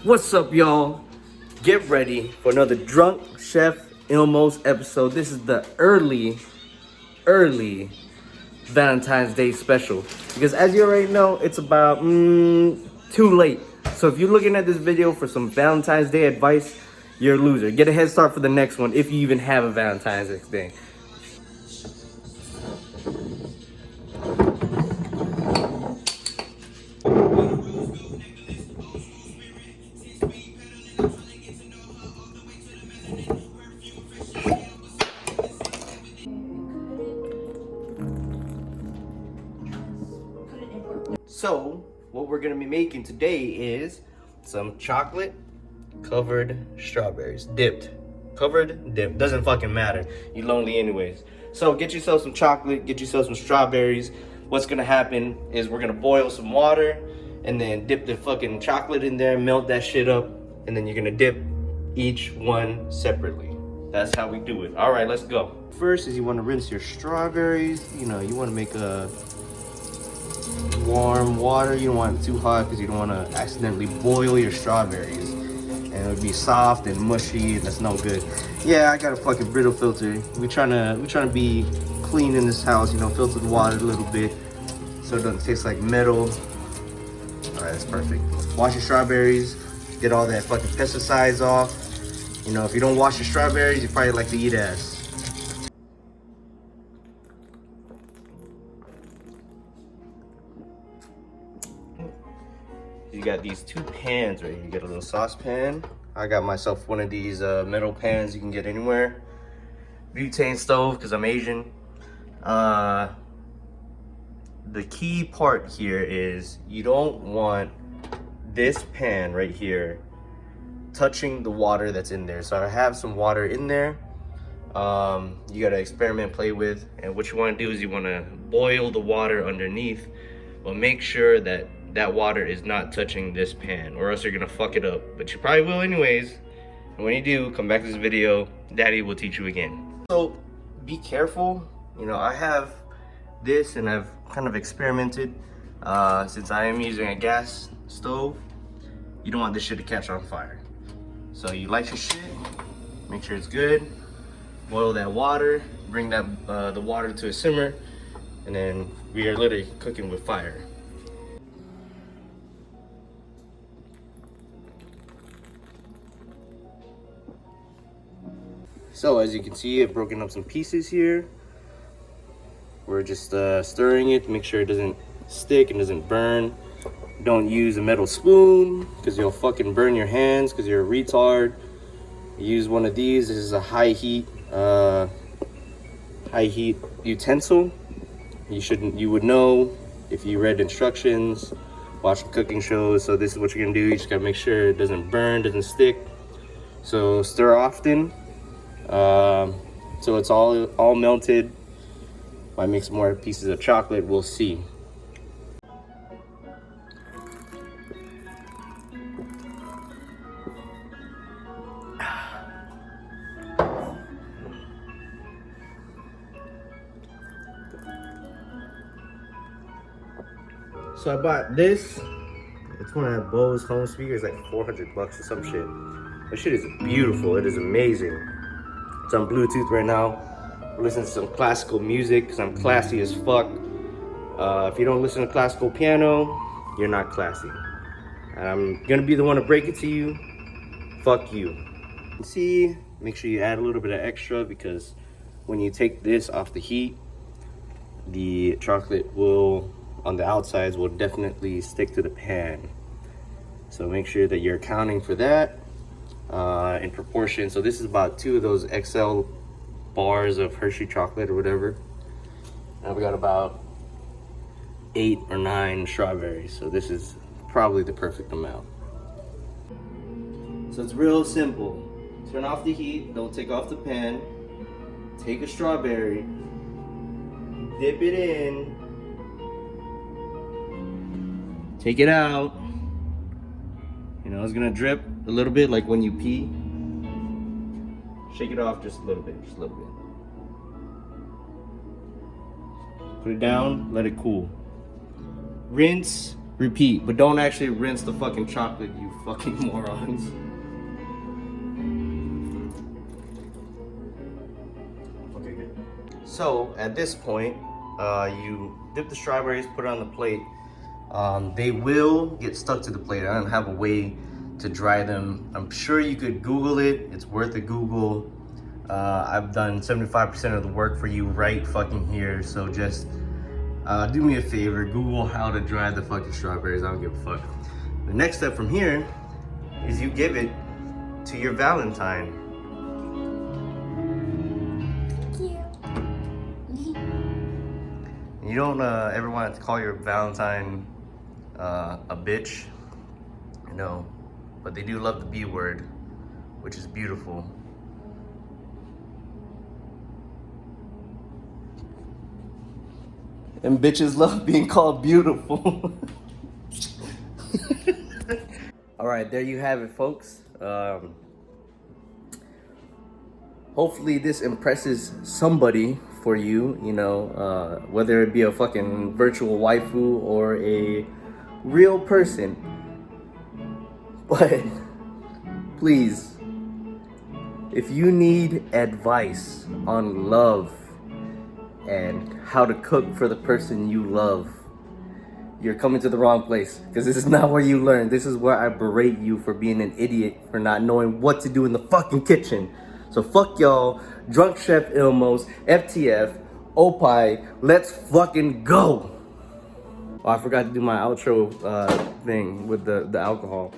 What's up, y'all? Get ready for another Drunk Chef Ilmos episode. This is the early Valentine's Day special. Because as you already know, it's about too late. So if you're looking at this video for some Valentine's Day advice, you're a loser. Get a head start for the next one if you even have a Valentine's Day. So, what we're gonna be making today is some chocolate covered strawberries. Dipped. Covered, dipped. Doesn't fucking matter. You're lonely anyways. So get yourself some chocolate, get yourself some strawberries. What's gonna happen is we're gonna boil some water and then dip the fucking chocolate in there, melt that shit up, and then you're gonna dip each one separately. That's how we do it. All right, let's go. First is you wanna rinse your strawberries. You know, you wanna make a warm water. You don't want it too hot because you don't want to accidentally boil your strawberries and it would be soft and mushy and that's no good. Yeah, I got a fucking brittle filter. We trying to be clean in this house, you know, filter the water a little bit so it doesn't taste like metal. All right, that's perfect. Wash your strawberries, get all that fucking pesticides off. You know, if you don't wash your strawberries, you probably like to eat ass. You got these two pans right here. You get a little saucepan. I got myself one of these metal pans you can get anywhere. Butane stove because I'm Asian. The key part here is you don't want this pan right here touching the water that's in there. So I have some water in there. You gotta experiment, play with, and what you want to do is you want to boil the water underneath, but make sure that that water is not touching this pan or else you're gonna fuck it up, but you probably will anyways. And when you do, come back to this video, daddy will teach you again. So be careful. You know, I have this and I've kind of experimented since I am using a gas stove. You don't want this shit to catch on fire. So you light your shit, make sure it's good, boil that water, bring that the water to a simmer, and then we are literally cooking with fire. So as you can see, I've broken up some pieces here. We're just stirring it to make sure it doesn't stick and doesn't burn. Don't use a metal spoon because you'll fucking burn your hands because you're a retard. Use one of these. This is a high heat utensil. You would know if you read instructions, watch cooking shows. So this is what you're gonna do. You just gotta make sure it doesn't burn, doesn't stick. So stir often. So it's all melted. Might make some more pieces of chocolate, we'll see. So I bought this. It's one of that Bose home speakers, like $400 or some shit. That shit is beautiful, it is amazing. It's on Bluetooth right now. We're listening to some classical music because I'm classy as fuck. If you don't listen to classical piano, you're not classy. And I'm gonna be the one to break it to you. Fuck you. See, make sure you add a little bit of extra because when you take this off the heat, the chocolate will, on the outsides, will definitely stick to the pan. So make sure that you're accounting for that. In proportion. So this is about 2 of those XL bars of Hershey chocolate or whatever. And we got about 8 or 9 strawberries. So this is probably the perfect amount. So it's real simple. Turn off the heat, don't take off the pan. Take a strawberry, dip it in, take it out. You know, it's gonna drip a little bit like when you pee. Shake it off just a little bit, just a little bit. Put it down, let it cool. Rinse Repeat, but don't actually rinse the fucking chocolate, you fucking morons. Okay, good. So at this point, you dip the strawberries, put it on the plate. They will get stuck to the plate. I don't have a way to dry them. I'm sure you could Google it. It's worth a Google. I've done 75% of the work for you right fucking here. So just do me a favor, Google how to dry the fucking strawberries. I don't give a fuck. The next step from here is you give it to your Valentine. You don't ever want to call your Valentine a bitch, no, but they do love the B word, which is beautiful. And bitches love being called beautiful. All right, there you have it, folks. Hopefully this impresses somebody for you, you know, whether it be a fucking virtual waifu or a real person. But please, if you need advice on love and how to cook for the person you love, you're coming to the wrong place, because this is not where you learn. This is where I berate you for being an idiot, for not knowing what to do in the fucking kitchen. So fuck y'all, Drunk Chef Ilmos, FTF, Opie, let's fucking go. Oh, I forgot to do my outro thing with the alcohol.